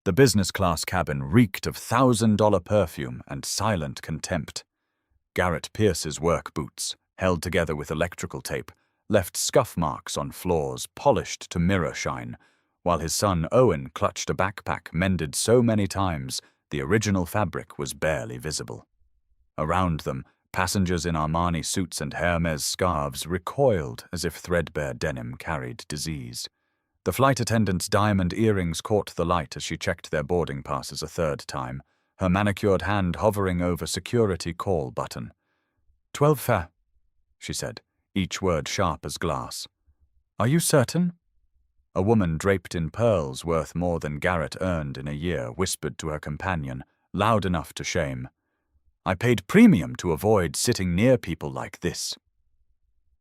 The business-class cabin reeked of $1,000 perfume and silent contempt. Garrett Pierce's work boots, held together with electrical tape, left scuff marks on floors polished to mirror shine, while his son Owen clutched a backpack mended so many times the original fabric was barely visible. Around them, passengers in Armani suits and Hermes scarves recoiled as if threadbare denim carried disease. The flight attendant's diamond earrings caught the light as she checked their boarding passes a third time, her manicured hand hovering over security call button. 12 fa, she said, each word sharp as glass. Are you certain? A woman draped in pearls worth more than Garrett earned in a year whispered to her companion, loud enough to shame. I paid premium to avoid sitting near people like this.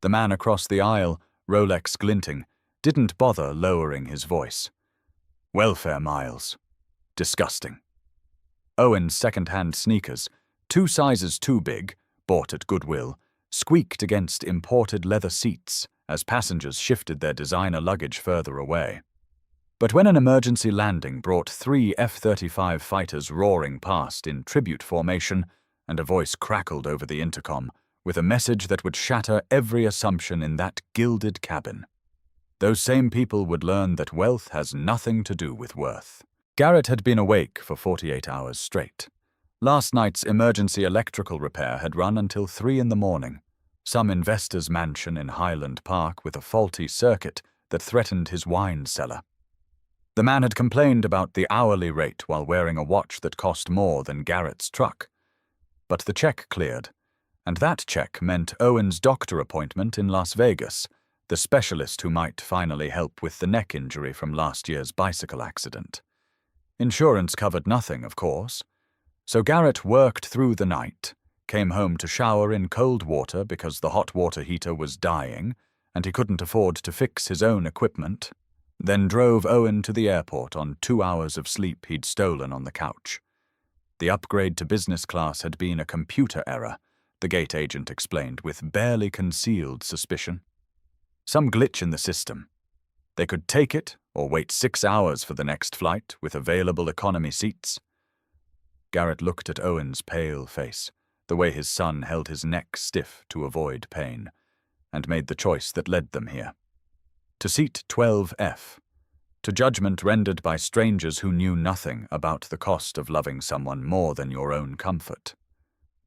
The man across the aisle, Rolex glinting, didn't bother lowering his voice. Welfare miles. Disgusting. Owen's second-hand sneakers, 2 sizes too big, bought at Goodwill, squeaked against imported leather seats as passengers shifted their designer luggage further away. But when an emergency landing brought 3 F-35 fighters roaring past in tribute formation, and a voice crackled over the intercom with a message that would shatter every assumption in that gilded cabin, those same people would learn that wealth has nothing to do with worth. Garrett had been awake for 48 hours straight. Last night's emergency electrical repair had run until 3 in the morning. Some investor's mansion in Highland Park with a faulty circuit that threatened his wine cellar. The man had complained about the hourly rate while wearing a watch that cost more than Garrett's truck. But the check cleared, and that check meant Owen's doctor appointment in Las Vegas, the specialist who might finally help with the neck injury from last year's bicycle accident. Insurance covered nothing, of course, so Garrett worked through the night, came home to shower in cold water because the hot water heater was dying and he couldn't afford to fix his own equipment, then drove Owen to the airport on 2 hours of sleep he'd stolen on the couch. The upgrade to business class had been a computer error, the gate agent explained with barely concealed suspicion. Some glitch in the system. They could take it or wait 6 hours for the next flight with available economy seats. Garrett looked at Owen's pale face, the way his son held his neck stiff to avoid pain, and made the choice that led them here. To seat 12F, to judgment rendered by strangers who knew nothing about the cost of loving someone more than your own comfort.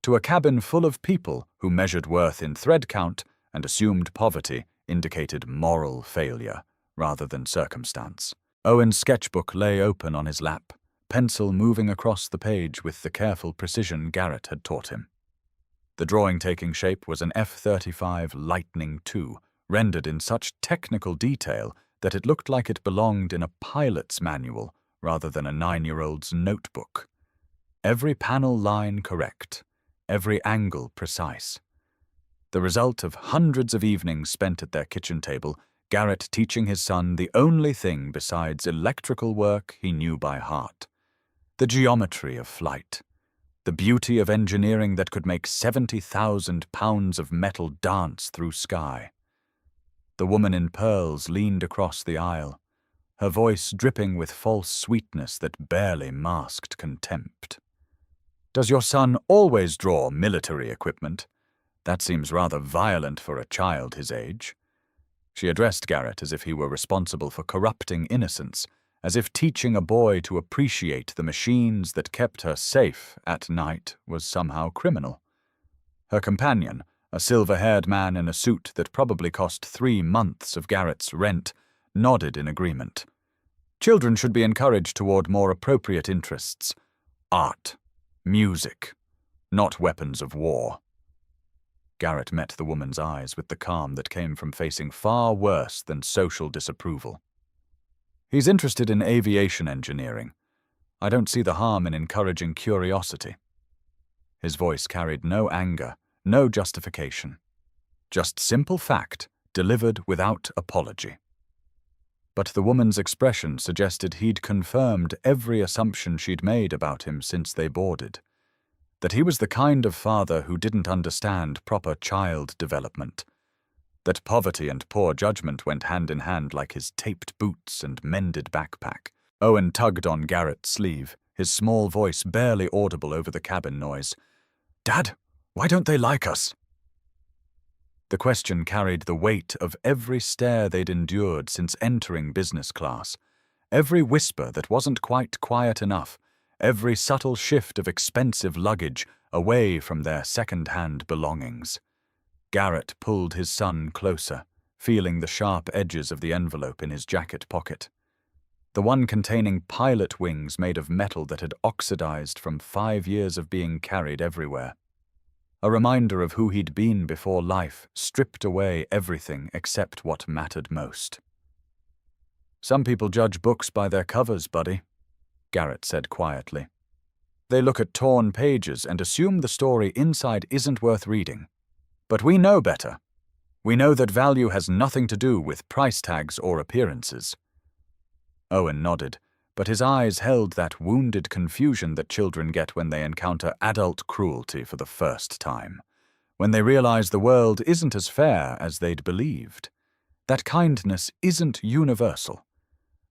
To a cabin full of people who measured worth in thread count and assumed poverty indicated moral failure rather than circumstance. Owen's sketchbook lay open on his lap, pencil moving across the page with the careful precision Garrett had taught him. The drawing-taking shape was an F-35 Lightning II, rendered in such technical detail that it looked like it belonged in a pilot's manual rather than a 9-year-old's notebook. Every panel line correct, every angle precise. The result of hundreds of evenings spent at their kitchen table, Garrett teaching his son the only thing besides electrical work he knew by heart. The geometry of flight. The beauty of engineering that could make 70,000 pounds of metal dance through sky. The woman in pearls leaned across the aisle, her voice dripping with false sweetness that barely masked contempt. Does your son always draw military equipment? That seems rather violent for a child his age. She addressed Garrett as if he were responsible for corrupting innocence, as if teaching a boy to appreciate the machines that kept her safe at night was somehow criminal. Her companion, a silver-haired man in a suit that probably cost 3 months of Garrett's rent, nodded in agreement. Children should be encouraged toward more appropriate interests. Art, music, not weapons of war. Garrett met the woman's eyes with the calm that came from facing far worse than social disapproval. He's interested in aviation engineering. I don't see the harm in encouraging curiosity. His voice carried no anger, no justification. Just simple fact, delivered without apology. But the woman's expression suggested he'd confirmed every assumption she'd made about him since they boarded. That he was the kind of father who didn't understand proper child development. That poverty and poor judgment went hand in hand like his taped boots and mended backpack. Owen tugged on Garrett's sleeve, his small voice barely audible over the cabin noise. "Dad, why don't they like us?" The question carried the weight of every stare they'd endured since entering business class, every whisper that wasn't quite quiet enough, every subtle shift of expensive luggage away from their second-hand belongings. Garrett pulled his son closer, feeling the sharp edges of the envelope in his jacket pocket. The one containing pilot wings made of metal that had oxidized from 5 years of being carried everywhere. A reminder of who he'd been before life stripped away everything except what mattered most. "Some people judge books by their covers, buddy," Garrett said quietly. "They look at torn pages and assume the story inside isn't worth reading. But we know better. We know that value has nothing to do with price tags or appearances." Owen nodded, but his eyes held that wounded confusion that children get when they encounter adult cruelty for the first time, when they realize the world isn't as fair as they'd believed, that kindness isn't universal,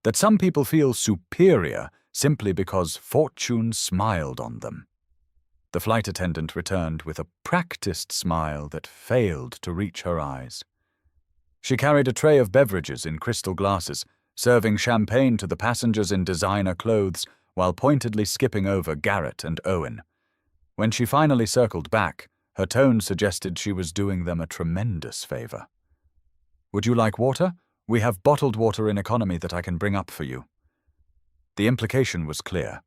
that some people feel superior simply because fortune smiled on them. The flight attendant returned with a practiced smile that failed to reach her eyes. She carried a tray of beverages in crystal glasses, serving champagne to the passengers in designer clothes while pointedly skipping over Garrett and Owen. When she finally circled back, her tone suggested she was doing them a tremendous favor. "Would you like water? We have bottled water in economy that I can bring up for you." The implication was clear.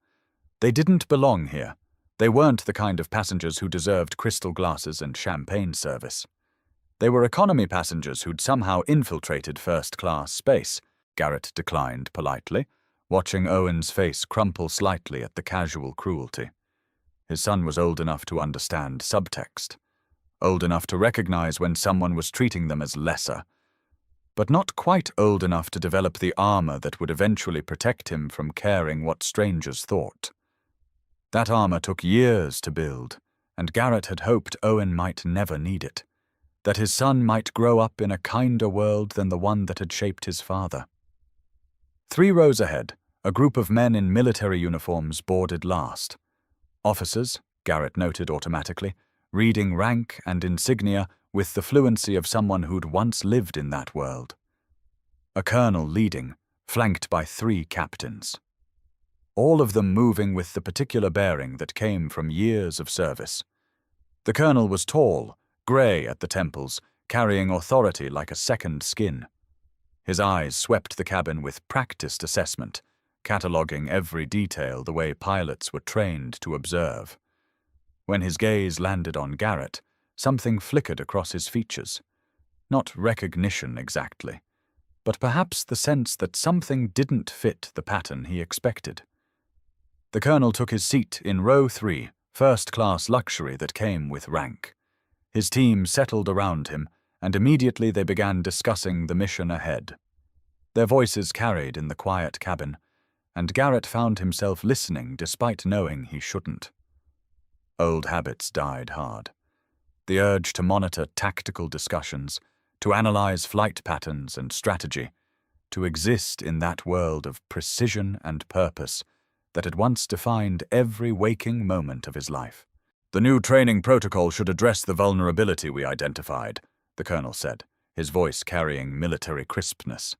They didn't belong here. They weren't the kind of passengers who deserved crystal glasses and champagne service. They were economy passengers who'd somehow infiltrated first-class space. Garrett declined politely, watching Owen's face crumple slightly at the casual cruelty. His son was old enough to understand subtext, old enough to recognize when someone was treating them as lesser, but not quite old enough to develop the armor that would eventually protect him from caring what strangers thought. That armor took years to build, and Garrett had hoped Owen might never need it, that his son might grow up in a kinder world than the one that had shaped his father. 3 rows ahead, a group of men in military uniforms boarded last. Officers, Garrett noted automatically, reading rank and insignia with the fluency of someone who'd once lived in that world. A colonel leading, flanked by 3 captains. All of them moving with the particular bearing that came from years of service. The colonel was tall, grey at the temples, carrying authority like a second skin. His eyes swept the cabin with practiced assessment, cataloguing every detail the way pilots were trained to observe. When his gaze landed on Garrett, something flickered across his features. Not recognition exactly, but perhaps the sense that something didn't fit the pattern he expected. The colonel took his seat in row 3, first-class luxury that came with rank. His team settled around him, and immediately they began discussing the mission ahead. Their voices carried in the quiet cabin, and Garrett found himself listening despite knowing he shouldn't. Old habits died hard. The urge to monitor tactical discussions, to analyze flight patterns and strategy, to exist in that world of precision and purpose that had once defined every waking moment of his life. "The new training protocol should address the vulnerability we identified," the colonel said, his voice carrying military crispness.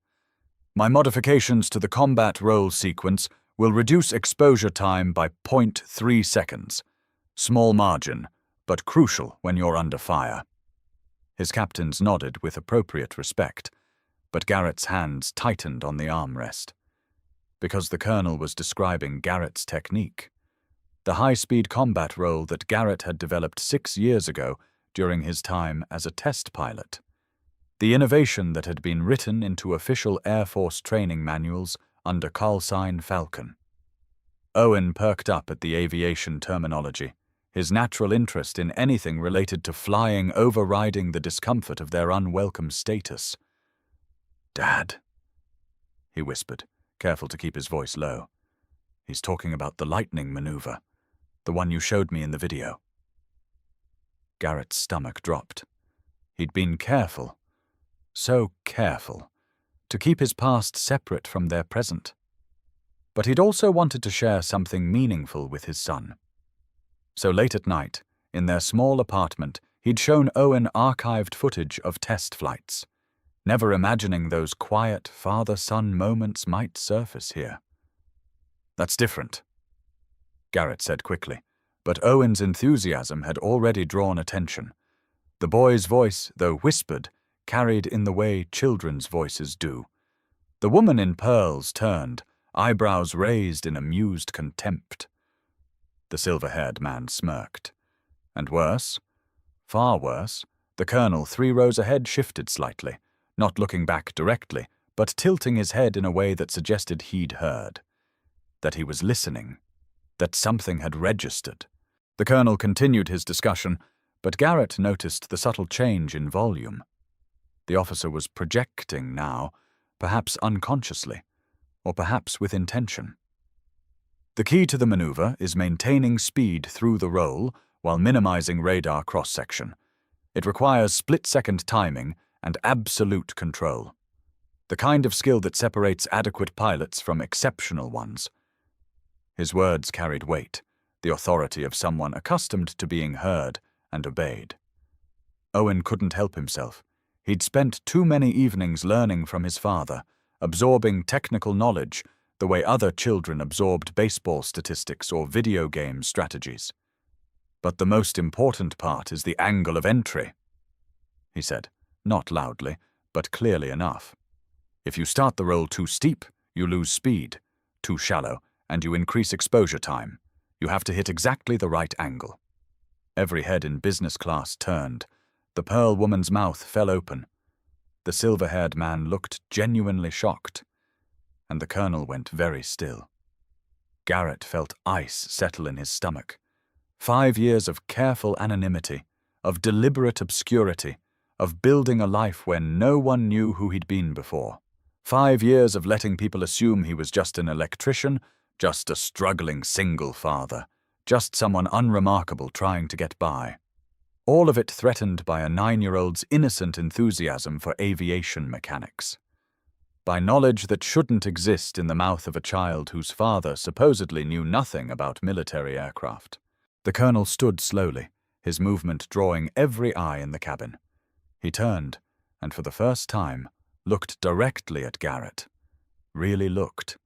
"My modifications to the combat role sequence will reduce exposure time by 0.3 seconds. Small margin, but crucial when you're under fire." His captains nodded with appropriate respect, but Garrett's hands tightened on the armrest. Because the colonel was describing Garrett's technique. The high-speed combat role that Garrett had developed 6 years ago during his time as a test pilot. The innovation that had been written into official Air Force training manuals under callsign Falcon. Owen perked up at the aviation terminology, his natural interest in anything related to flying overriding the discomfort of their unwelcome status. "Dad," he whispered, careful to keep his voice low. "He's talking about the lightning maneuver, the one you showed me in the video." Garrett's stomach dropped. He'd been careful, so careful, to keep his past separate from their present. but he'd also wanted to share something meaningful with his son. So late at night, in their small apartment, he'd shown Owen archived footage of test flights, never imagining those quiet father-son moments might surface here. "That's different," Garrett said quickly, but Owen's enthusiasm had already drawn attention. The boy's voice, though whispered, carried in the way children's voices do. The woman in pearls turned, eyebrows raised in amused contempt. The silver-haired man smirked. And worse, far worse, the colonel 3 rows ahead shifted slightly, not looking back directly, but tilting his head in a way that suggested he'd heard, that he was listening, that something had registered. The colonel continued his discussion, but Garrett noticed the subtle change in volume. The officer was projecting now, perhaps unconsciously, or perhaps with intention. "The key to the maneuver is maintaining speed through the roll while minimizing radar cross-section. It requires split-second timing and absolute control. The kind of skill that separates adequate pilots from exceptional ones." His words carried weight, the authority of someone accustomed to being heard and obeyed. Owen couldn't help himself. He'd spent too many evenings learning from his father, absorbing technical knowledge the way other children absorbed baseball statistics or video game strategies. "But the most important part is the angle of entry," he said, not loudly, but clearly enough. "If you start the roll too steep, you lose speed, too shallow, and you increase exposure time. You have to hit exactly the right angle." Every head in business class turned. The pearl woman's mouth fell open. The silver-haired man looked genuinely shocked, and the colonel went very still. Garrett felt ice settle in his stomach. 5 years of careful anonymity, of deliberate obscurity, of building a life where no one knew who he'd been before. 5 years of letting people assume he was just an electrician, just a struggling single father, just someone unremarkable trying to get by. All of it threatened by a 9-year-old's innocent enthusiasm for aviation mechanics. By knowledge that shouldn't exist in the mouth of a child whose father supposedly knew nothing about military aircraft. The colonel stood slowly, his movement drawing every eye in the cabin. He turned, and for the first time, looked directly at Garrett. Really looked,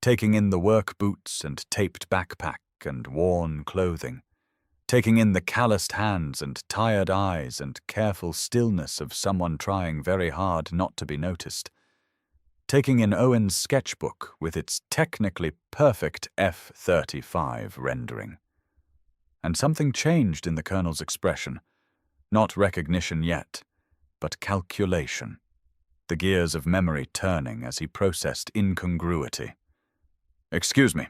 taking in the work boots and taped backpack and worn clothing, taking in the calloused hands and tired eyes and careful stillness of someone trying very hard not to be noticed, taking in Owen's sketchbook with its technically perfect F-35 rendering. And something changed in the colonel's expression. Not recognition yet, but calculation. The gears of memory turning as he processed incongruity. "Excuse me,"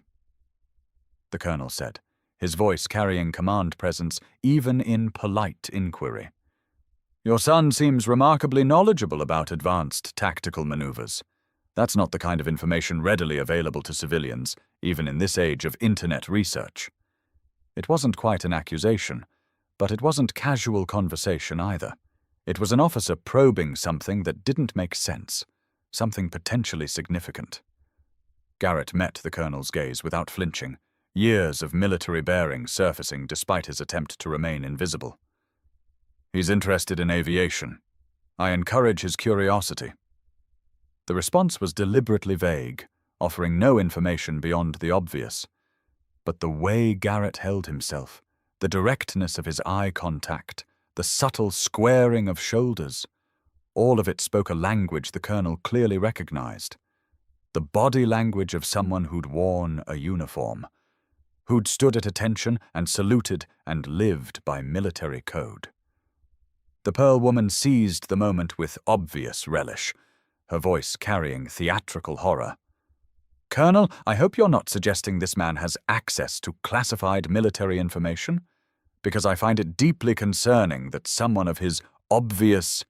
the colonel said, his voice carrying command presence even in polite inquiry. "Your son seems remarkably knowledgeable about advanced tactical maneuvers. That's not the kind of information readily available to civilians, even in this age of internet research." It wasn't quite an accusation, but it wasn't casual conversation either. It was an officer probing something that didn't make sense, something potentially significant. Garrett met the colonel's gaze without flinching, years of military bearing surfacing despite his attempt to remain invisible. "He's interested in aviation. I encourage his curiosity." The response was deliberately vague, offering no information beyond the obvious. But the way Garrett held himself, the directness of his eye contact, the subtle squaring of shoulders, all of it spoke a language the colonel clearly recognized. The body language of someone who'd worn a uniform, who'd stood at attention and saluted and lived by military code. The Pearl woman seized the moment with obvious relish, her voice carrying theatrical horror. "Colonel, I hope you're not suggesting this man has access to classified military information, because I find it deeply concerning that someone of his obvious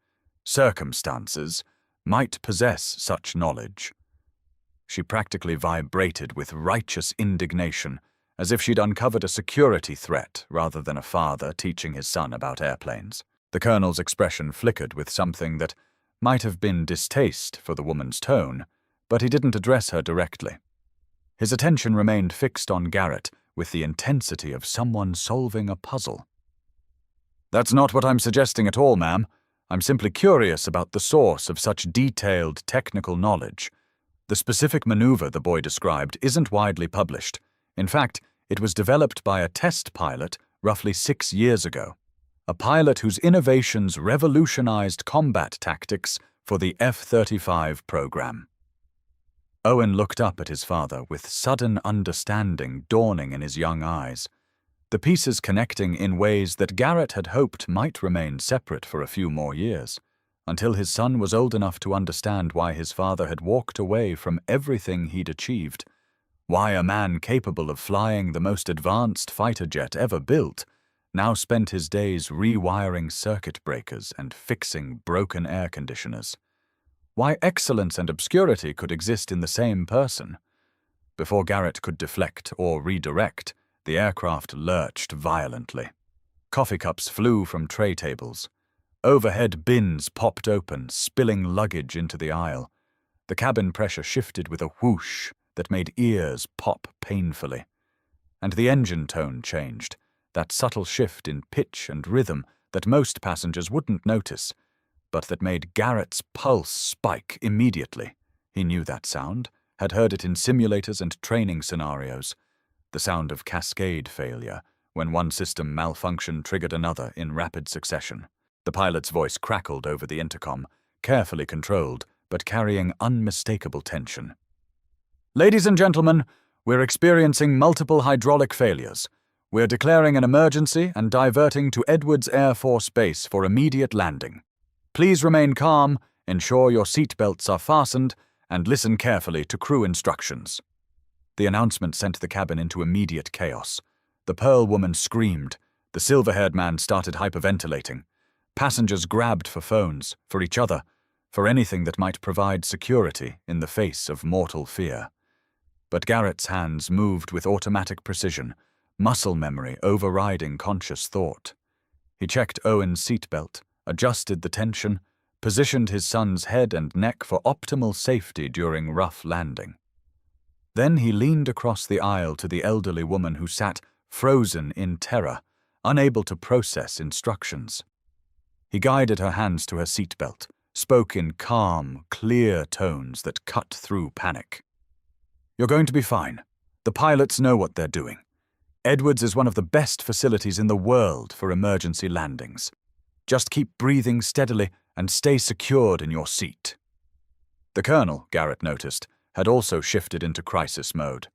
circumstances might possess such knowledge." She practically vibrated with righteous indignation, as if she'd uncovered a security threat rather than a father teaching his son about airplanes. The colonel's expression flickered with something that might have been distaste for the woman's tone, but he didn't address her directly. His attention remained fixed on Garrett with the intensity of someone solving a puzzle. "That's not what I'm suggesting at all, ma'am. I'm simply curious about the source of such detailed technical knowledge. The specific maneuver the boy described isn't widely published. In fact, it was developed by a test pilot roughly 6 years ago. A pilot whose innovations revolutionized combat tactics for the F-35 program." Owen looked up at his father with sudden understanding dawning in his young eyes, the pieces connecting in ways that Garrett had hoped might remain separate for a few more years, until his son was old enough to understand why his father had walked away from everything he'd achieved, why a man capable of flying the most advanced fighter jet ever built now spent his days rewiring circuit breakers and fixing broken air conditioners, why excellence and obscurity could exist in the same person. Before Garrett could deflect or redirect, the aircraft lurched violently. Coffee cups flew from tray tables. Overhead bins popped open, spilling luggage into the aisle. The cabin pressure shifted with a whoosh that made ears pop painfully. And the engine tone changed, that subtle shift in pitch and rhythm that most passengers wouldn't notice, but that made Garrett's pulse spike immediately. He knew that sound, had heard it in simulators and training scenarios. The sound of cascade failure, when one system malfunction triggered another in rapid succession. The pilot's voice crackled over the intercom, carefully controlled, but carrying unmistakable tension. "Ladies and gentlemen, we're experiencing multiple hydraulic failures. We're declaring an emergency and diverting to Edwards Air Force Base for immediate landing. Please remain calm, ensure your seatbelts are fastened, and listen carefully to crew instructions." The announcement sent the cabin into immediate chaos. The Pearl woman screamed. The silver-haired man started hyperventilating. Passengers grabbed for phones, for each other, for anything that might provide security in the face of mortal fear. But Garrett's hands moved with automatic precision, muscle memory overriding conscious thought. He checked Owen's seatbelt, adjusted the tension, positioned his son's head and neck for optimal safety during rough landing. Then he leaned across the aisle to the elderly woman who sat frozen in terror, unable to process instructions. He guided her hands to her seatbelt, spoke in calm, clear tones that cut through panic. "You're going to be fine. The pilots know what they're doing. Edwards is one of the best facilities in the world for emergency landings. Just keep breathing steadily and stay secured in your seat." The colonel, Garrett noticed, had also shifted into crisis mode.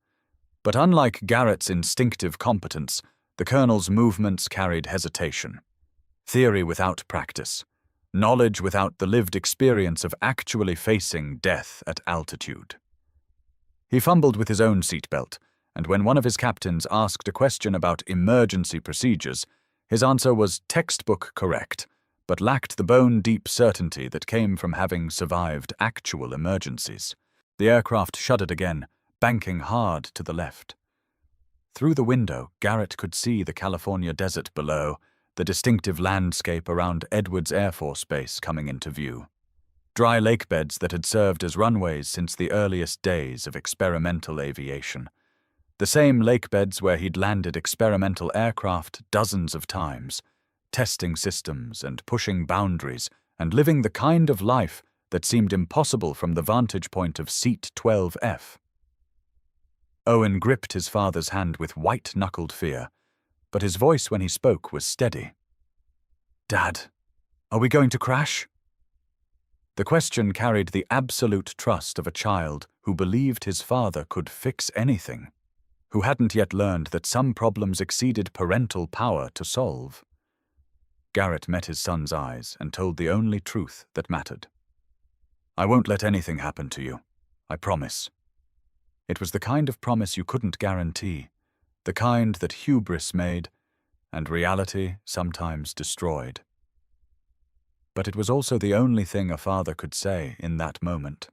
But unlike Garrett's instinctive competence, the colonel's movements carried hesitation. Theory without practice. Knowledge without the lived experience of actually facing death at altitude. He fumbled with his own seatbelt, and when one of his captains asked a question about emergency procedures, his answer was textbook correct, but lacked the bone-deep certainty that came from having survived actual emergencies. The aircraft shuddered again, banking hard to the left. Through the window, Garrett could see the California desert below, the distinctive landscape around Edwards Air Force Base coming into view. Dry lake beds that had served as runways since the earliest days of experimental aviation. The same lake beds where he'd landed experimental aircraft dozens of times, testing systems and pushing boundaries and living the kind of life that seemed impossible from the vantage point of Seat 12F. Owen gripped his father's hand with white-knuckled fear, but his voice when he spoke was steady. "Dad, are we going to crash?" The question carried the absolute trust of a child who believed his father could fix anything, who hadn't yet learned that some problems exceeded parental power to solve. Garrett met his son's eyes and told the only truth that mattered. "I won't let anything happen to you. I promise." It was the kind of promise you couldn't guarantee, the kind that hubris made and reality sometimes destroyed. But it was also the only thing a father could say in that moment.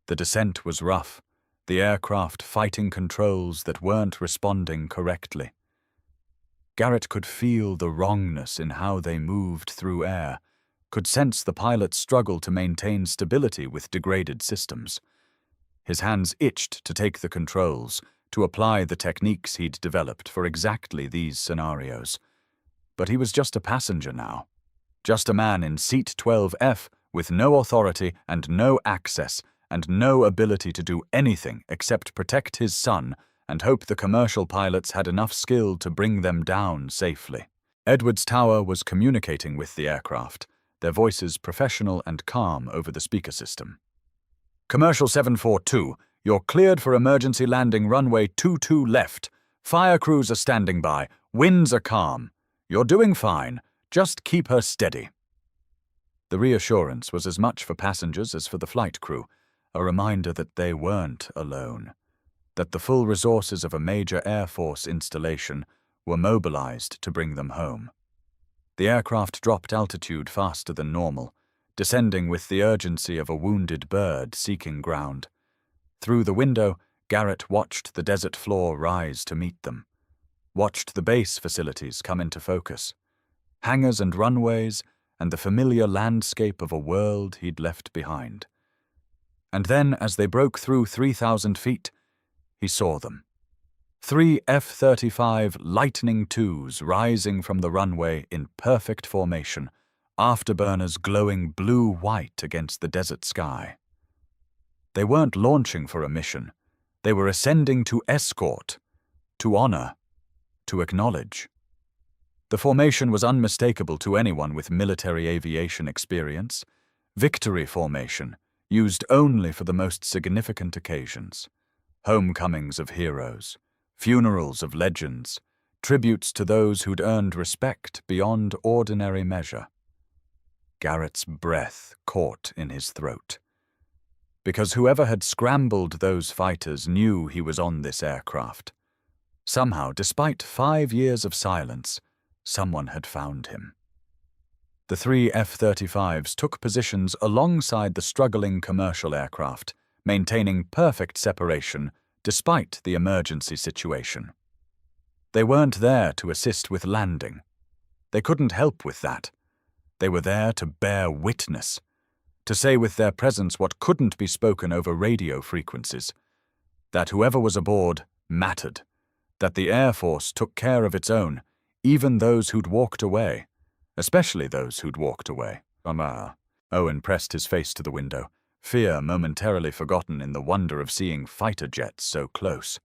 The descent was rough, the aircraft fighting controls that weren't responding correctly. Garrett could feel the wrongness in how they moved through air, could sense the pilot's struggle to maintain stability with degraded systems. His hands itched to take the controls, to apply the techniques he'd developed for exactly these scenarios. But he was just a passenger now. Just a man in seat 12F with no authority and no access and no ability to do anything except protect his son and hope the commercial pilots had enough skill to bring them down safely. Edwards Tower was communicating with the aircraft, their voices professional and calm over the speaker system. Commercial 742, you're cleared for emergency landing runway 22 left. Fire crews are standing by. Winds are calm. You're doing fine. Just keep her steady. The reassurance was as much for passengers as for the flight crew, a reminder that they weren't alone, that the full resources of a major Air Force installation were mobilized to bring them home. The aircraft dropped altitude faster than normal, descending with the urgency of a wounded bird seeking ground. Through the window, Garrett watched the desert floor rise to meet them, watched the base facilities come into focus, hangars and runways, and the familiar landscape of a world he'd left behind. And then, as they broke through 3,000 feet, he saw them. 3 F-35 Lightning IIs rising from the runway in perfect formation, afterburners glowing blue-white against the desert sky. They weren't launching for a mission. They were ascending to escort, to honor, to acknowledge. The formation was unmistakable to anyone with military aviation experience. Victory formation, used only for the most significant occasions. Homecomings of heroes, funerals of legends, tributes to those who'd earned respect beyond ordinary measure. Garrett's breath caught in his throat. Because whoever had scrambled those fighters knew he was on this aircraft. Somehow, despite 5 years of silence, someone had found him. The 3 F-35s took positions alongside the struggling commercial aircraft, maintaining perfect separation despite the emergency situation. They weren't there to assist with landing. They couldn't help with that. They were there to bear witness, to say with their presence what couldn't be spoken over radio frequencies, that whoever was aboard mattered, that the Air Force took care of its own, even those who'd walked away, especially those who'd walked away. Owen pressed his face to the window, fear momentarily forgotten in the wonder of seeing fighter jets so close.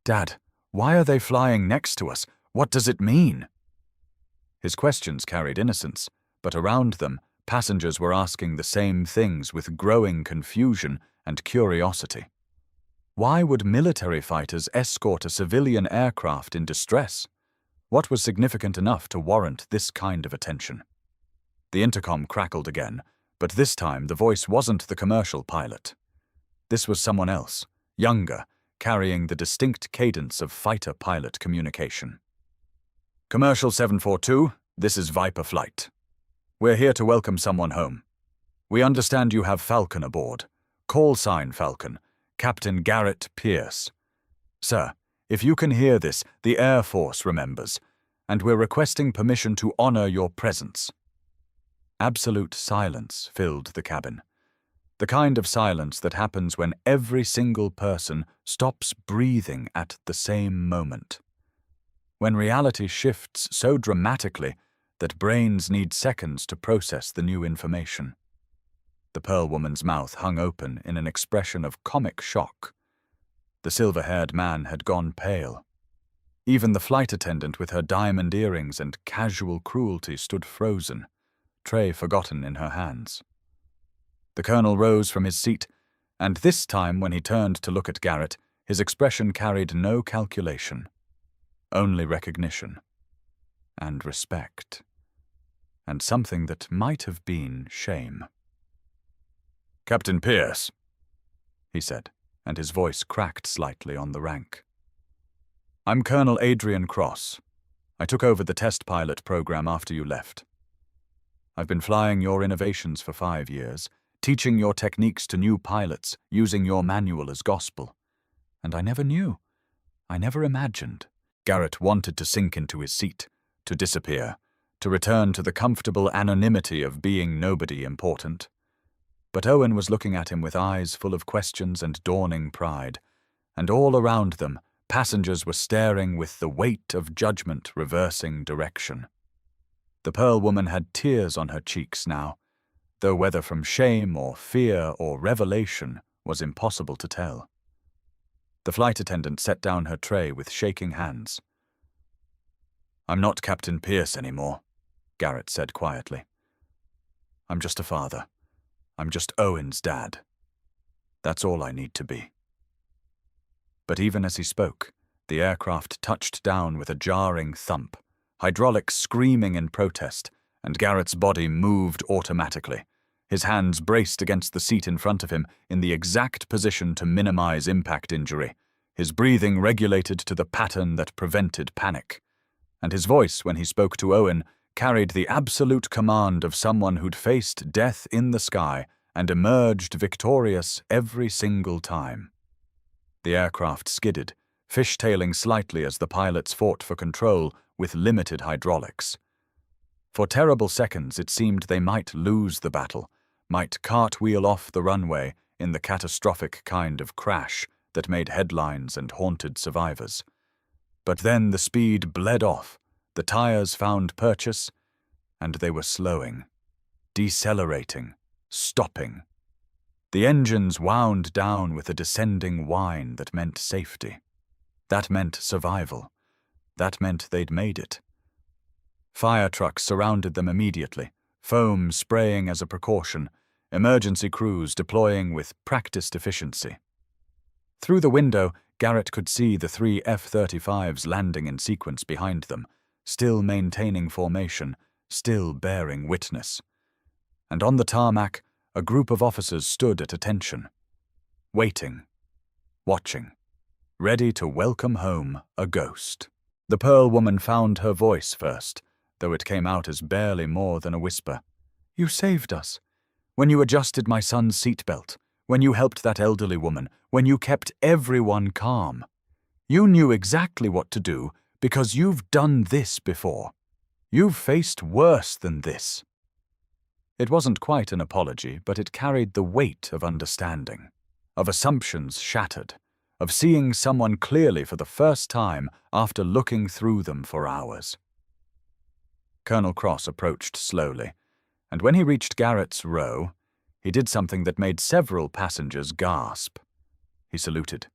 Dad, why are they flying next to us? What does it mean? His questions carried innocence, but around them, passengers were asking the same things with growing confusion and curiosity. Why would military fighters escort a civilian aircraft in distress? What was significant enough to warrant this kind of attention? The intercom crackled again, but this time the voice wasn't the commercial pilot. This was someone else, younger, carrying the distinct cadence of fighter pilot communication. Commercial 742, this is Viper Flight. We're here to welcome someone home. We understand you have Falcon aboard. Call sign Falcon, Captain Garrett Pierce. Sir, if you can hear this, the Air Force remembers, and we're requesting permission to honor your presence. Absolute silence filled the cabin. The kind of silence that happens when every single person stops breathing at the same moment. When reality shifts so dramatically that brains need seconds to process the new information. The Pearl Woman's mouth hung open in an expression of comic shock. The silver-haired man had gone pale. Even the flight attendant with her diamond earrings and casual cruelty stood frozen, tray forgotten in her hands. The colonel rose from his seat, and this time when he turned to look at Garrett, his expression carried no calculation, only recognition, and respect, and something that might have been shame. Captain Pierce, he said, and his voice cracked slightly on the rank. I'm Colonel Adrian Cross. I took over the test pilot program after you left. I've been flying your innovations for 5 years, teaching your techniques to new pilots, using your manual as gospel. And I never knew. I never imagined. Garrett wanted to sink into his seat, to disappear, to return to the comfortable anonymity of being nobody important. But Owen was looking at him with eyes full of questions and dawning pride, and all around them, passengers were staring with the weight of judgment reversing direction. The Pearl Woman had tears on her cheeks now, though whether from shame or fear or revelation was impossible to tell. The flight attendant set down her tray with shaking hands. "I'm not Captain Pierce anymore," Garrett said quietly. "I'm just a father. I'm just Owen's dad. That's all I need to be." But even as he spoke, the aircraft touched down with a jarring thump, hydraulics screaming in protest, and Garrett's body moved automatically. His hands braced against the seat in front of him in the exact position to minimize impact injury, his breathing regulated to the pattern that prevented panic. And his voice, when he spoke to Owen, carried the absolute command of someone who'd faced death in the sky and emerged victorious every single time. The aircraft skidded, fishtailing slightly as the pilots fought for control with limited hydraulics. For terrible seconds it seemed they might lose the battle, might cartwheel off the runway in the catastrophic kind of crash that made headlines and haunted survivors. But then the speed bled off, the tires found purchase, and they were slowing, decelerating, stopping. The engines wound down with a descending whine that meant safety. That meant survival. That meant they'd made it. Fire trucks surrounded them immediately, foam spraying as a precaution, emergency crews deploying with practiced efficiency. Through the window, Garrett could see the 3 F-35s landing in sequence behind them, still maintaining formation, still bearing witness. And on the tarmac, a group of officers stood at attention, waiting, watching, ready to welcome home a ghost. The Pearl Woman found her voice first, though it came out as barely more than a whisper. "You saved us. When you adjusted my son's seatbelt, when you helped that elderly woman, when you kept everyone calm. You knew exactly what to do because you've done this before. You've faced worse than this." It wasn't quite an apology, but it carried the weight of understanding, of assumptions shattered, of seeing someone clearly for the first time after looking through them for hours. Colonel Cross approached slowly, and when he reached Garrett's row, he did something that made several passengers gasp. He saluted.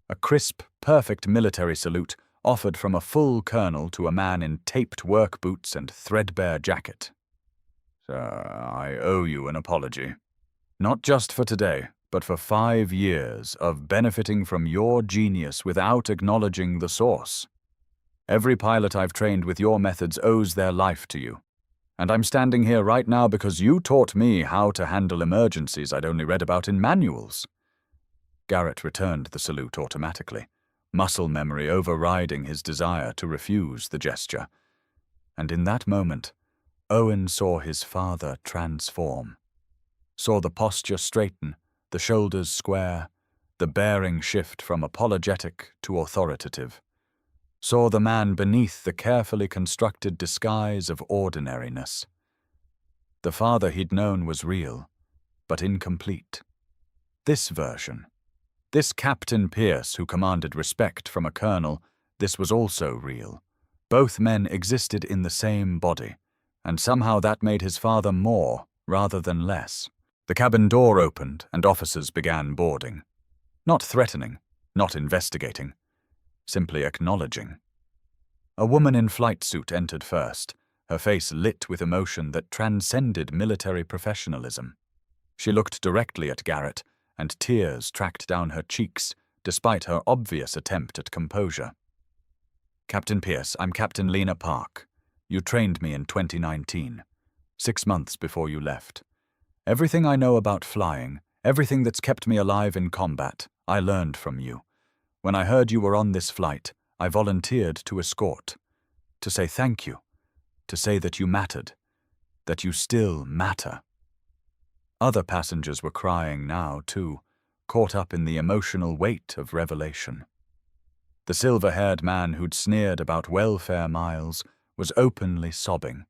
A crisp, perfect military salute offered from a full colonel to a man in taped work boots and threadbare jacket. "Sir, I owe you an apology. Not just for today, but for 5 years of benefiting from your genius without acknowledging the source. Every pilot I've trained with your methods owes their life to you. And I'm standing here right now because you taught me how to handle emergencies I'd only read about in manuals." Garrett returned the salute automatically, muscle memory overriding his desire to refuse the gesture. And in that moment, Owen saw his father transform. Saw the posture straighten, the shoulders square, the bearing shift from apologetic to authoritative. Saw the man beneath the carefully constructed disguise of ordinariness. The father he'd known was real, but incomplete. This version, this Captain Pierce who commanded respect from a colonel, this was also real. Both men existed in the same body, and somehow that made his father more rather than less. The cabin door opened and officers began boarding. Not threatening, not investigating, simply acknowledging. A woman in flight suit entered first, her face lit with emotion that transcended military professionalism. She looked directly at Garrett, and tears tracked down her cheeks, despite her obvious attempt at composure. "Captain Pierce, I'm Captain Lena Park. You trained me in 2019, 6 months before you left. Everything I know about flying, everything that's kept me alive in combat, I learned from you. When I heard you were on this flight, I volunteered to escort, to say thank you, to say that you mattered, that you still matter." Other passengers were crying now, too, caught up in the emotional weight of revelation. The silver-haired man who'd sneered about welfare miles was openly sobbing.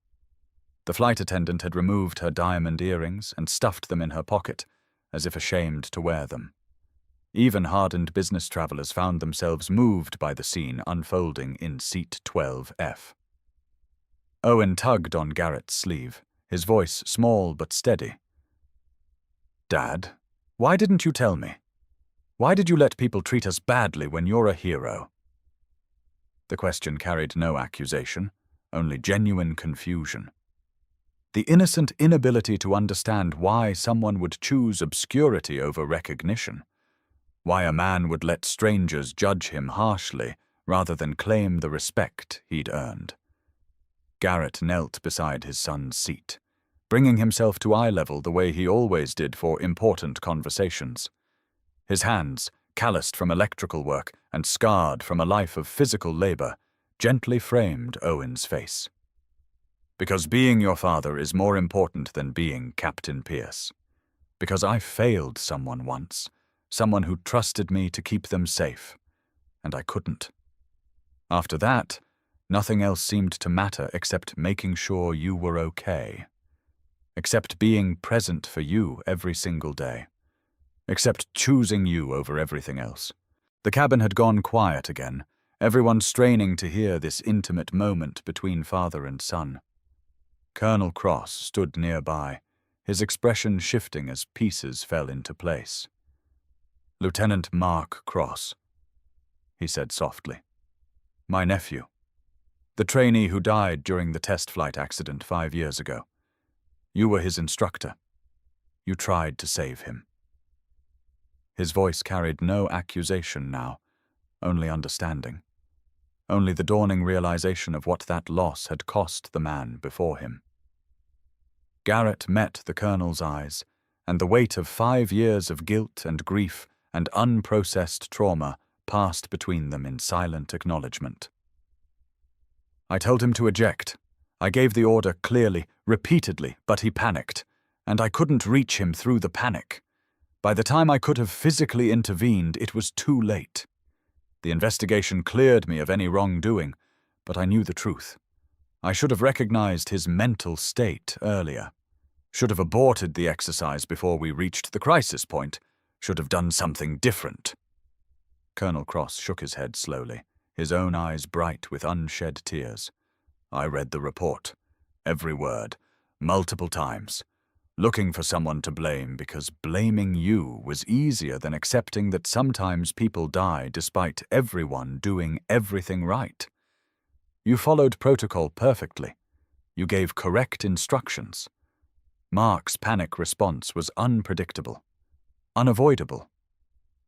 The flight attendant had removed her diamond earrings and stuffed them in her pocket, as if ashamed to wear them. Even hardened business travelers found themselves moved by the scene unfolding in seat 12F. Owen tugged on Garrett's sleeve, his voice small but steady. "Dad, why didn't you tell me? Why did you let people treat us badly when you're a hero?" The question carried no accusation, only genuine confusion. The innocent inability to understand why someone would choose obscurity over recognition, why a man would let strangers judge him harshly rather than claim the respect he'd earned. Garrett knelt beside his son's seat, bringing himself to eye level the way he always did for important conversations. His hands, calloused from electrical work and scarred from a life of physical labor, gently framed Owen's face. "Because being your father is more important than being Captain Pierce. Because I failed someone once, someone who trusted me to keep them safe, and I couldn't. After that, nothing else seemed to matter except making sure you were okay. Except being present for you every single day. Except choosing you over everything else." The cabin had gone quiet again, everyone straining to hear this intimate moment between father and son. Colonel Cross stood nearby, his expression shifting as pieces fell into place. "Lieutenant Mark Cross," he said softly. "My nephew. The trainee who died during the test flight accident 5 years ago. You were his instructor. You tried to save him." His voice carried no accusation now, only understanding. Only the dawning realization of what that loss had cost the man before him. Garrett met the colonel's eyes, and the weight of 5 years of guilt and grief and unprocessed trauma passed between them in silent acknowledgement. "I told him to eject. I gave the order clearly, repeatedly, but he panicked, and I couldn't reach him through the panic. By the time I could have physically intervened, it was too late. The investigation cleared me of any wrongdoing, but I knew the truth. I should have recognized his mental state earlier. Should have aborted the exercise before we reached the crisis point. Should have done something different." Colonel Cross shook his head slowly, his own eyes bright with unshed tears. "I read the report. Every word. Multiple times. Looking for someone to blame because blaming you was easier than accepting that sometimes people die despite everyone doing everything right. You followed protocol perfectly. You gave correct instructions. Mark's panic response was unpredictable, unavoidable.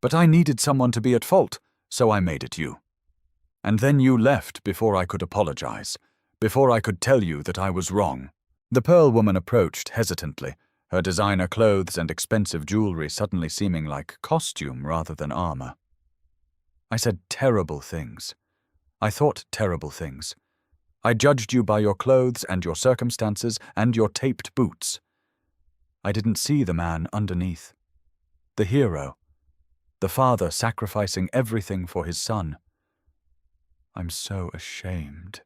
But I needed someone to be at fault, so I made it you. And then you left before I could apologize, before I could tell you that I was wrong." The Pearl Woman approached hesitantly, her designer clothes and expensive jewelry suddenly seeming like costume rather than armor. "I said terrible things. I thought terrible things. I judged you by your clothes and your circumstances and your taped boots. I didn't see the man underneath. The hero. The father sacrificing everything for his son. I'm so ashamed."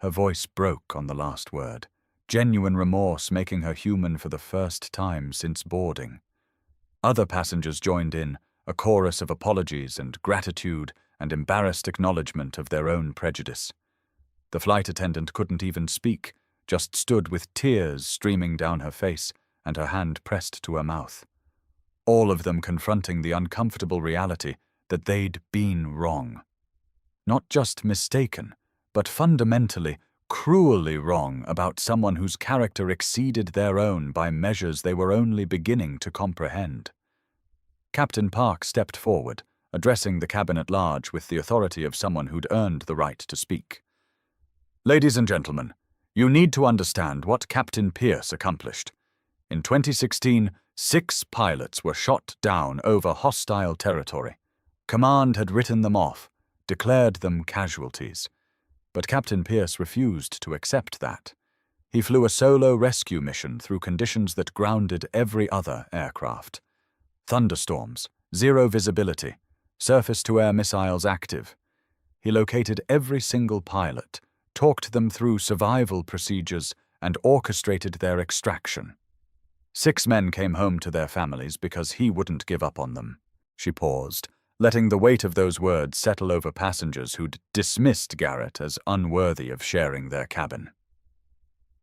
Her voice broke on the last word, genuine remorse making her human for the first time since boarding. Other passengers joined in, a chorus of apologies and gratitude and embarrassed acknowledgement of their own prejudice. The flight attendant couldn't even speak, just stood with tears streaming down her face and her hand pressed to her mouth. All of them confronting the uncomfortable reality that they'd been wrong. Not just mistaken, but fundamentally, cruelly wrong about someone whose character exceeded their own by measures they were only beginning to comprehend. Captain Park stepped forward, addressing the cabin at large with the authority of someone who'd earned the right to speak. "Ladies and gentlemen, you need to understand what Captain Pierce accomplished. In 2016, 6 pilots were shot down over hostile territory. Command had written them off, declared them casualties. But Captain Pierce refused to accept that. He flew a solo rescue mission through conditions that grounded every other aircraft. Thunderstorms, zero visibility, surface-to-air missiles active. He located every single pilot, talked them through survival procedures, and orchestrated their extraction. 6 men came home to their families because he wouldn't give up on them. She paused, letting the weight of those words settle over passengers who'd dismissed Garrett as unworthy of sharing their cabin.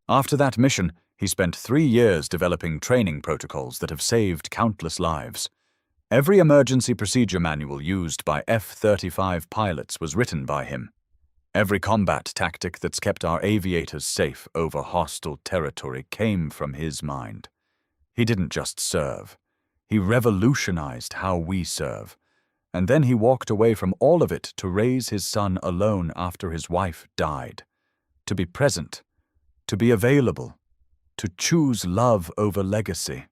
After that mission, he spent 3 years developing training protocols that have saved countless lives. Every emergency procedure manual used by F-35 pilots was written by him. Every combat tactic that's kept our aviators safe over hostile territory came from his mind. He didn't just serve. He revolutionized how we serve. And then he walked away from all of it to raise his son alone after his wife died. To be present, to be available, to choose love over legacy.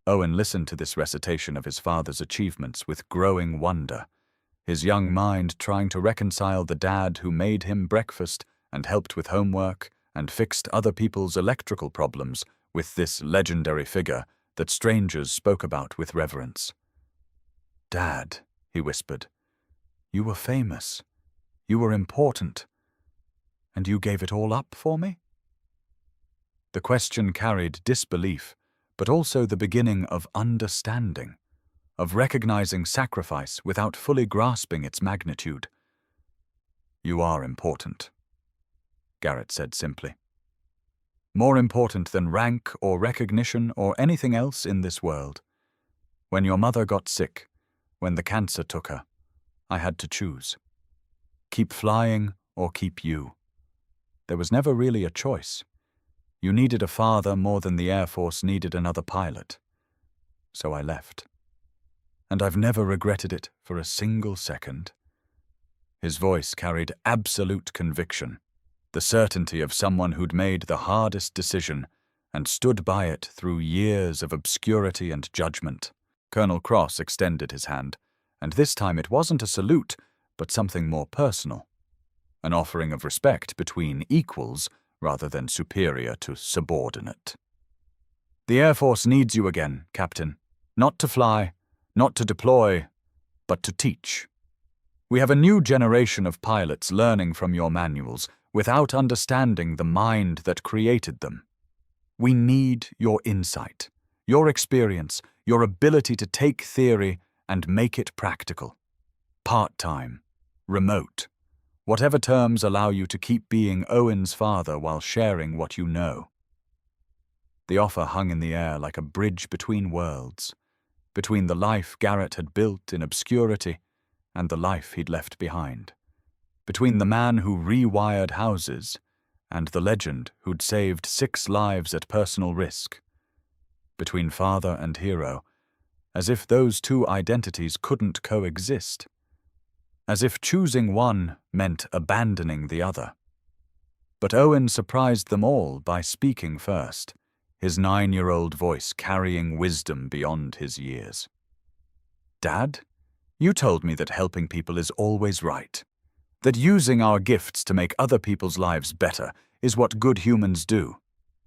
Owen listened to this recitation of his father's achievements with growing wonder, his young mind trying to reconcile the dad who made him breakfast and helped with homework and fixed other people's electrical problems with this legendary figure that strangers spoke about with reverence. "Dad," he whispered, "you were famous, you were important, and you gave it all up for me?" The question carried disbelief, but also the beginning of understanding, of recognizing sacrifice without fully grasping its magnitude. "You are important," Garrett said simply. "More important than rank or recognition or anything else in this world. When your mother got sick, when the cancer took her, I had to choose. Keep flying or keep you. There was never really a choice. You needed a father more than the Air Force needed another pilot. So I left. And I've never regretted it for a single second." His voice carried absolute conviction, the certainty of someone who'd made the hardest decision and stood by it through years of obscurity and judgment. Colonel Cross extended his hand, and this time it wasn't a salute, but something more personal, an offering of respect between equals rather than superior to subordinate. "The Air Force needs you again, Captain. Not to fly, not to deploy, but to teach. We have a new generation of pilots learning from your manuals without understanding the mind that created them. We need your insight, your experience, your ability to take theory and make it practical. Part-time, remote, whatever terms allow you to keep being Owen's father while sharing what you know." The offer hung in the air like a bridge between worlds, between the life Garrett had built in obscurity and the life he'd left behind, between the man who rewired houses and the legend who'd saved 6 lives at personal risk, between father and hero, as if those two identities couldn't coexist, as if choosing one meant abandoning the other. But Owen surprised them all by speaking first, his 9-year-old voice carrying wisdom beyond his years. "Dad, you told me that helping people is always right, that using our gifts to make other people's lives better is what good humans do.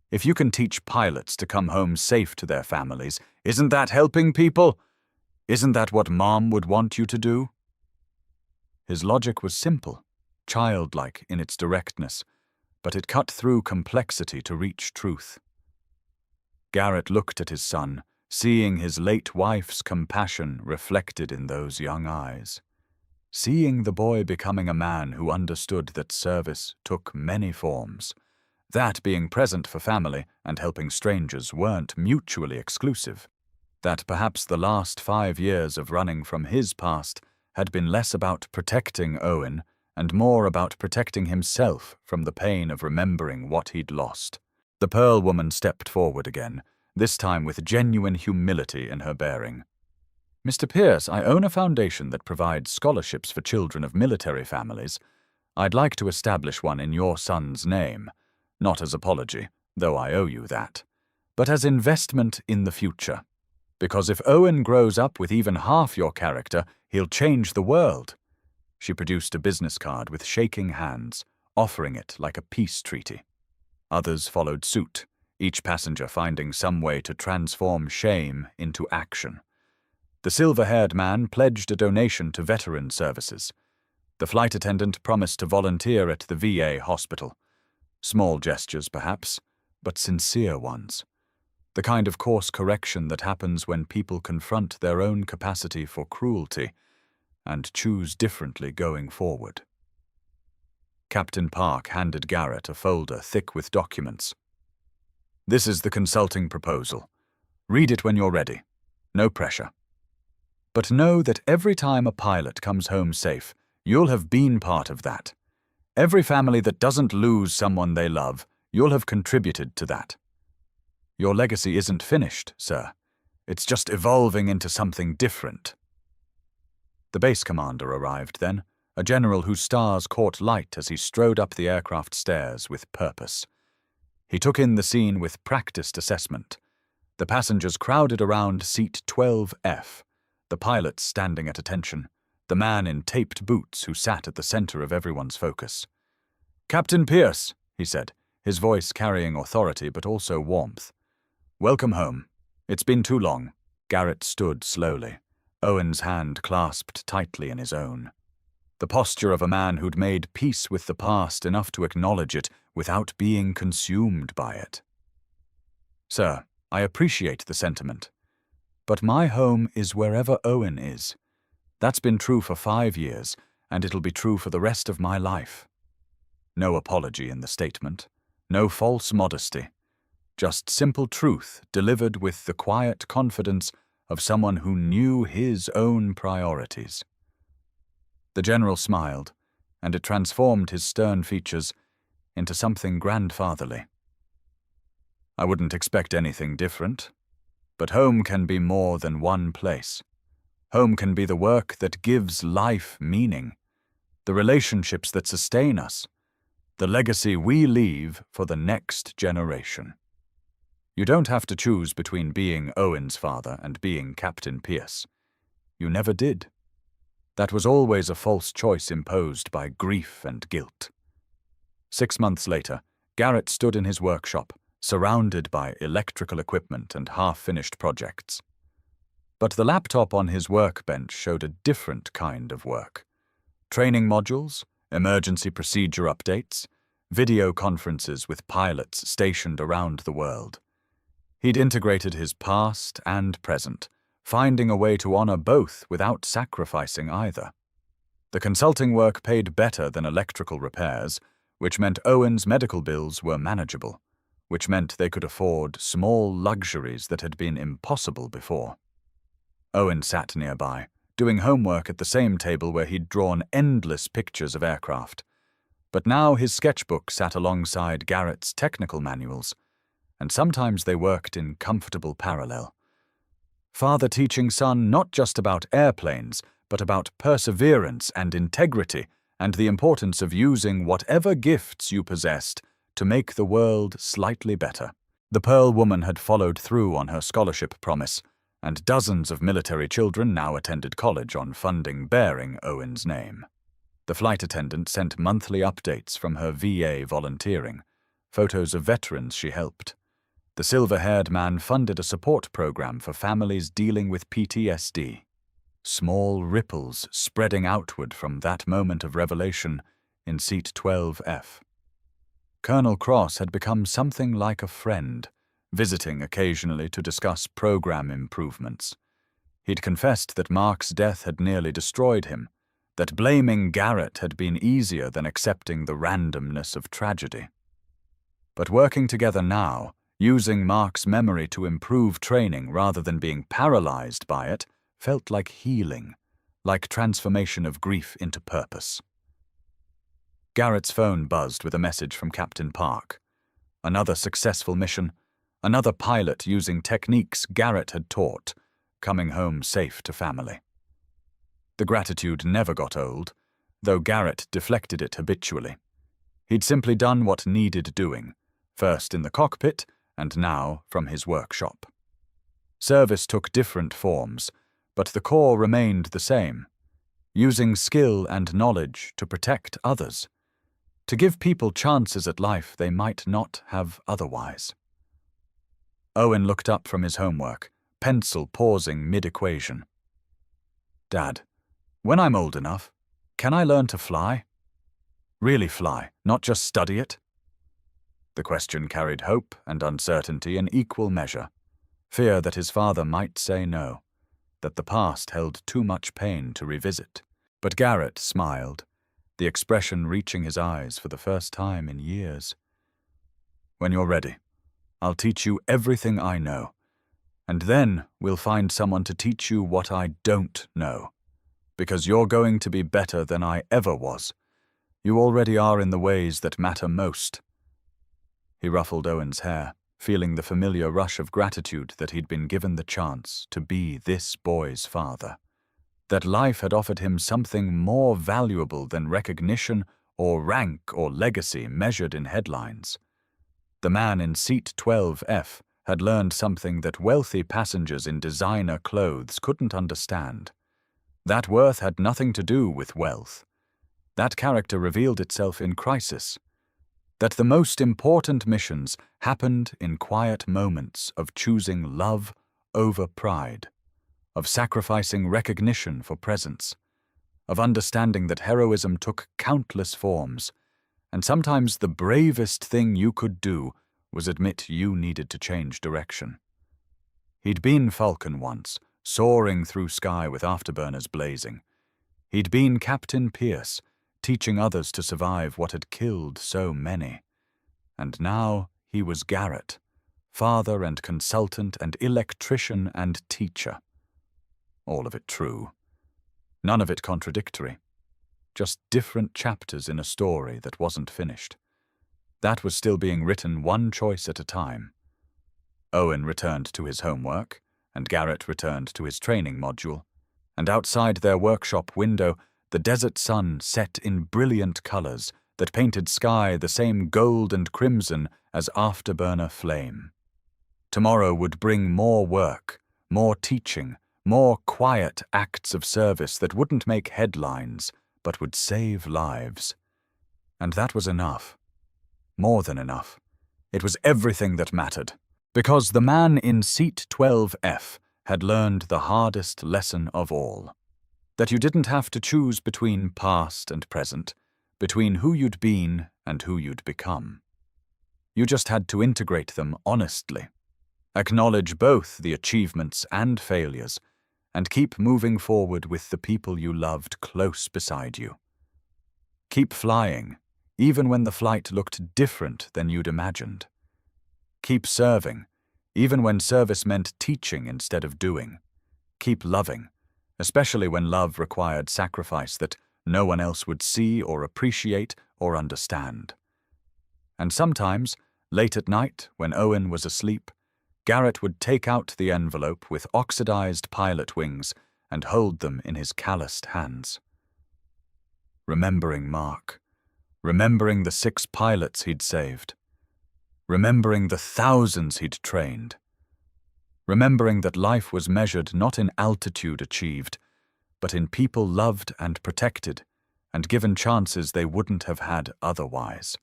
If you can teach pilots to come home safe to their families, isn't that helping people? Isn't that what Mom would want you to do?" His logic was simple, childlike in its directness, but it cut through complexity to reach truth. Garrett looked at his son, seeing his late wife's compassion reflected in those young eyes, seeing the boy becoming a man who understood that service took many forms, that being present for family and helping strangers weren't mutually exclusive, that perhaps the last 5 years of running from his past had been less about protecting Owen and more about protecting himself from the pain of remembering what he'd lost. The Pearl woman stepped forward again, this time with genuine humility in her bearing. "Mr. Pierce, I own a foundation that provides scholarships for children of military families. I'd like to establish one in your son's name, not as apology, though I owe you that, but as investment in the future. Because if Owen grows up with even half your character, he'll change the world." She produced a business card with shaking hands, offering it like a peace treaty. Others followed suit, each passenger finding some way to transform shame into action. The silver-haired man pledged a donation to veteran services. The flight attendant promised to volunteer at the VA hospital. Small gestures, perhaps, but sincere ones. The kind of course correction that happens when people confront their own capacity for cruelty and choose differently going forward. Captain Park handed Garrett a folder thick with documents. "This is the consulting proposal. Read it when you're ready. No pressure. But know that every time a pilot comes home safe, you'll have been part of that. Every family that doesn't lose someone they love, you'll have contributed to that. Your legacy isn't finished, sir. It's just evolving into something different." The base commander arrived then, a general whose stars caught light as he strode up the aircraft stairs with purpose. He took in the scene with practiced assessment. The passengers crowded around seat 12F, the pilots standing at attention, the man in taped boots who sat at the center of everyone's focus. "Captain Pierce," he said, his voice carrying authority but also warmth. "Welcome home. It's been too long." Garrett stood slowly, Owen's hand clasped tightly in his own. The posture of a man who'd made peace with the past enough to acknowledge it without being consumed by it. "Sir, I appreciate the sentiment. But my home is wherever Owen is. That's been true for 5 years, and it'll be true for the rest of my life." No apology in the statement, no false modesty. Just simple truth delivered with the quiet confidence of someone who knew his own priorities. The general smiled, and it transformed his stern features into something grandfatherly. "I wouldn't expect anything different, but home can be more than one place. Home can be the work that gives life meaning, the relationships that sustain us, the legacy we leave for the next generation. You don't have to choose between being Owen's father and being Captain Pierce. You never did. That was always a false choice imposed by grief and guilt." 6 months later, Garrett stood in his workshop, surrounded by electrical equipment and half-finished projects. But the laptop on his workbench showed a different kind of work. Training modules, emergency procedure updates, video conferences with pilots stationed around the world. He'd integrated his past and present, finding a way to honor both without sacrificing either. The consulting work paid better than electrical repairs, which meant Owen's medical bills were manageable, which meant they could afford small luxuries that had been impossible before. Owen sat nearby, doing homework at the same table where he'd drawn endless pictures of aircraft. But now his sketchbook sat alongside Garrett's technical manuals, and sometimes they worked in comfortable parallel. Father teaching son not just about airplanes, but about perseverance and integrity and the importance of using whatever gifts you possessed to make the world slightly better. The Pearl woman had followed through on her scholarship promise, and dozens of military children now attended college on funding bearing Owen's name. The flight attendant sent monthly updates from her VA volunteering, photos of veterans she helped. The silver-haired man funded a support program for families dealing with PTSD. Small ripples spreading outward from that moment of revelation in seat 12F. Colonel Cross had become something like a friend, visiting occasionally to discuss program improvements. He'd confessed that Mark's death had nearly destroyed him, that blaming Garrett had been easier than accepting the randomness of tragedy. But working together now, using Mark's memory to improve training rather than being paralyzed by it, felt like healing, like transformation of grief into purpose. Garrett's phone buzzed with a message from Captain Park. Another successful mission, another pilot using techniques Garrett had taught, coming home safe to family. The gratitude never got old, though Garrett deflected it habitually. He'd simply done what needed doing, first in the cockpit and now from his workshop. Service took different forms, but the core remained the same, using skill and knowledge to protect others, to give people chances at life they might not have otherwise. Owen looked up from his homework, pencil pausing mid-equation. "Dad, when I'm old enough, Can I learn to fly? Really fly, not just study it? The question carried hope and uncertainty in equal measure. Fear that his father might say no, that the past held too much pain to revisit. But Garrett smiled, the expression reaching his eyes for the first time in years. When you're ready, I'll teach you everything I know, and then we'll find someone to teach you what I don't know. Because you're going to be better than I ever was. You already are in the ways that matter most. He ruffled Owen's hair, feeling the familiar rush of gratitude that he'd been given the chance to be this boy's father. That life had offered him something more valuable than recognition or rank or legacy measured in headlines. The man in seat 12F had learned something that wealthy passengers in designer clothes couldn't understand. That worth had nothing to do with wealth. That character revealed itself in crisis. That the most important missions happened in quiet moments of choosing love over pride, of sacrificing recognition for presence, of understanding that heroism took countless forms, and sometimes the bravest thing you could do was admit you needed to change direction. He'd been Falcon once, soaring through sky with afterburners blazing. He'd been Captain Pierce, teaching others to survive what had killed so many. And now he was Garrett, father and consultant and electrician and teacher. All of it true. None of it contradictory. Just different chapters in a story that wasn't finished. That was still being written one choice at a time. Owen returned to his homework, and Garrett returned to his training module, and outside their workshop window, the desert sun set in brilliant colors that painted sky the same gold and crimson as afterburner flame. Tomorrow would bring more work, more teaching, more quiet acts of service that wouldn't make headlines, but would save lives. And that was enough. More than enough. It was everything that mattered. Because the man in seat 12F had learned the hardest lesson of all. That you didn't have to choose between past and present, between who you'd been and who you'd become. You just had to integrate them honestly. Acknowledge both the achievements and failures, and keep moving forward with the people you loved close beside you. Keep flying, even when the flight looked different than you'd imagined. Keep serving, even when service meant teaching instead of doing. Keep loving, especially when love required sacrifice that no one else would see or appreciate or understand. And sometimes, late at night, when Owen was asleep, Garrett would take out the envelope with oxidized pilot wings and hold them in his calloused hands. Remembering Mark, remembering the 6 pilots he'd saved, remembering the thousands he'd trained, remembering that life was measured not in altitude achieved, but in people loved and protected, and given chances they wouldn't have had otherwise.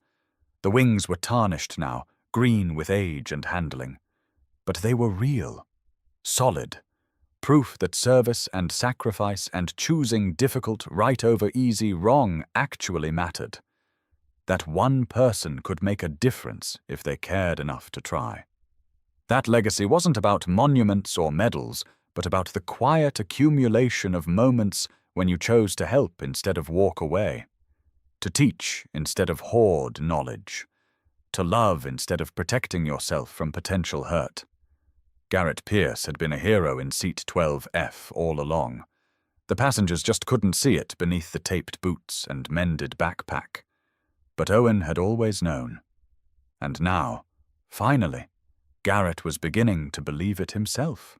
The wings were tarnished now, green with age and handling. But they were real, solid, proof that service and sacrifice and choosing difficult right over easy wrong actually mattered. That one person could make a difference if they cared enough to try. That legacy wasn't about monuments or medals, but about the quiet accumulation of moments when you chose to help instead of walk away, to teach instead of hoard knowledge, to love instead of protecting yourself from potential hurt. Garrett Pierce had been a hero in seat 12F all along. The passengers just couldn't see it beneath the taped boots and mended backpack. But Owen had always known. And now, finally, Garrett was beginning to believe it himself.